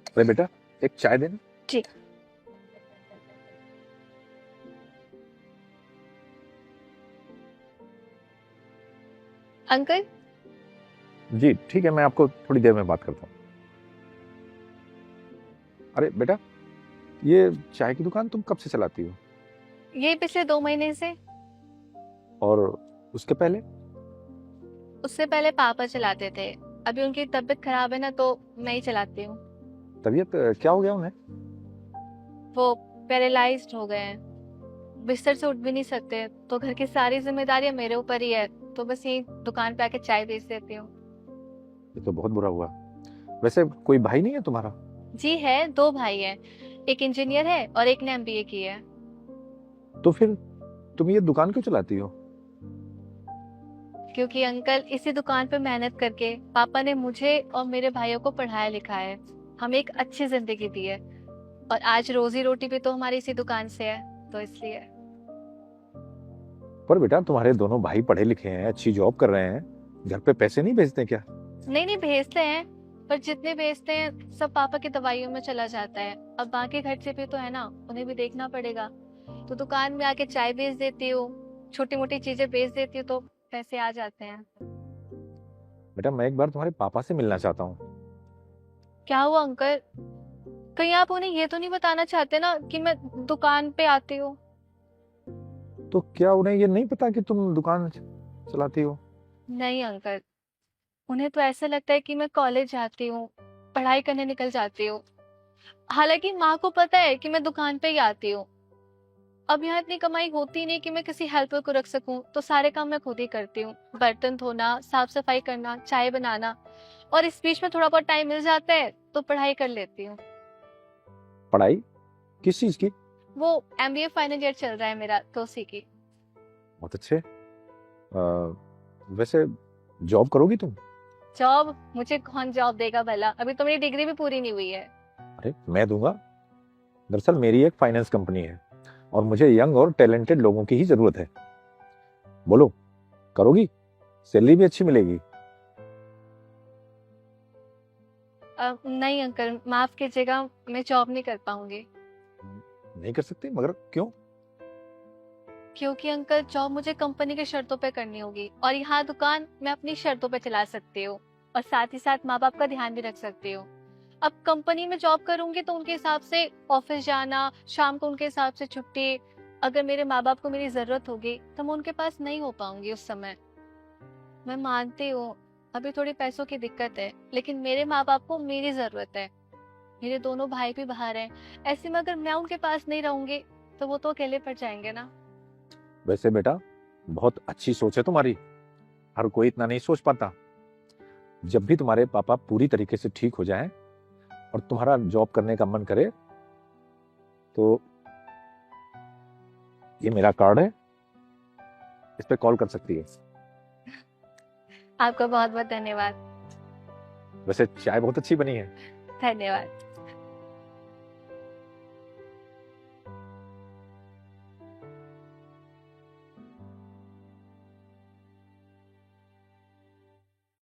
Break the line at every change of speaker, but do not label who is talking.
अरे बेटा, एक चाय देना।
जी। अंकल।
जी ठीक है, मैं आपको थोड़ी देर में बात करता हूँ। अरे बेटा, ये चाय की दुकान तुम कब से चलाती हो?
ये पिछले 2 महीने से।
और उसके पहले?
उससे पहले पापा चलाते थे। अभी उनकी तबीयत खराब है ना, तो मैं ही चलाती हूँ।
तबीयत क्या हो गया उन्हें?
वो पैरालाइज्ड हो गए हैं, बिस्तर से उठ भी नहीं सकते, तो घर की सारी जिम्मेदारियां मेरे ऊपर ही है। तो बस यही दुकान पे आके चाय बेच देती हूँ।
ये तो बहुत बुरा हुआ। वैसे कोई भाई नहीं है तुम्हारा?
जी है, 2 भाई हैं। एक इंजीनियर है और एक ने एमबीए की है।
तो फिर तुम ये दुकान क्यों चलाती हो?
क्योंकि अंकल, इसी दुकान पे मेहनत करके पापा ने मुझे और मेरे भाइयों को पढ़ाया लिखाया है, हमें एक अच्छी जिंदगी दी है। और आज रोजी रोटी भी तो हमारी इसी दुकान से है, तो इसलिए।
पर बेटा, तुम्हारे दोनों भाई पढ़े लिखे हैं, अच्छी जॉब कर रहे हैं, घर पे पैसे नहीं भेजते क्या?
नहीं नहीं, भेजते हैं। पर जितने भेजते हैं सब पापा की दवाइयों में चला जाता है। अब बाकी खर्चे भी तो है ना, उन्हें भी देखना पड़ेगा। तो दुकान में आके चाय बेच देती हूँ, छोटी मोटी चीजें बेच देती हूँ, तो पैसे आ जाते हैं।
बेटा, मैं एक बार तुम्हारे पापा से मिलना चाहता हूँ।
क्या हुआ अंकल? कहीं आप उन्हें ये तो नहीं बताना चाहते ना कि मैं दुकान पे आती हूँ?
तो क्या उन्हें ये नहीं पता कि तुम दुकान चलाती हो?
नहीं अंकल, उन्हें तो ऐसा लगता है कि मैं कॉलेज जाती हूँ, पढ़ाई करने निकल जाती हूँ। हालांकि माँ को पता है कि मैं दुकान पे ही आती हूँ। अब यहाँ इतनी कमाई होती नहीं कि मैं किसी हेल्पर को रख सकूं, तो सारे काम मैं खुद ही करती हूँ। बर्तन धोना, साफ सफाई करना, चाय बनाना, और इस बीच में थोड़ा बहुत टाइम मिल जाता है तो पढ़ाई कर लेती हूँ।
पढ़ाई? किस चीज की?
वो एमबीए फाइनल ईयर चल रहा है मेरा, तो उसी की।
बहुत अच्छे। वैसे जॉब करोगी तुम?
जॉब? मुझे कौन जॉब देगा भला, अभी तो मेरी डिग्री भी पूरी नहीं हुई है।
अरे मैं दूंगा। दरअसल मेरी एक फाइनेंस कंपनी है और मुझे यंग और टैलेंटेड लोगों की ही जरूरत है। बोलो, करोगी? सैलरी भी अच्छी मिलेगी।
नहीं अंकल, माफ कीजिएगा, मैं जॉब नहीं कर पाऊंगी।
नहीं कर सकती? मगर क्यों?
क्योंकि अंकल, जॉब मुझे कंपनी के शर्तों पे करनी होगी, और यहाँ दुकान मैं अपनी शर्तों पे चला सकती हूँ, और साथ ही साथ माँ बाप का ध्यान भी रख सकती हूँ। अब कंपनी में जॉब करूंगी तो उनके हिसाब से ऑफिस जाना, शाम को उनके हिसाब से छुट्टी। अगर मेरे माँ बाप को मेरी जरूरत होगी तो मैं उनके पास नहीं हो पाऊंगी उस समय। मैं मानती हूँ अभी थोड़ी पैसों की दिक्कत है, लेकिन मेरे माँ बाप को मेरी जरूरत है। मेरे दोनों भाई भी बाहर हैं। ऐसे में अगर मैं उनके पास नहीं रहूंगी तो वो तो अकेले पड़ जाएंगे ना।
वैसे बेटा, बहुत अच्छी सोच है तुम्हारी। हर कोई इतना नहीं सोच पाता। जब भी तुम्हारे पापा पूरी तरीके से ठीक हो जाएं और तुम्हारा जॉब करने का मन करे, तो ये मेरा कार्ड है, इस पे कॉल कर सकती है।
आपका बहुत बहुत धन्यवाद।
वैसे चाय बहुत अच्छी बनी है।
धन्यवाद।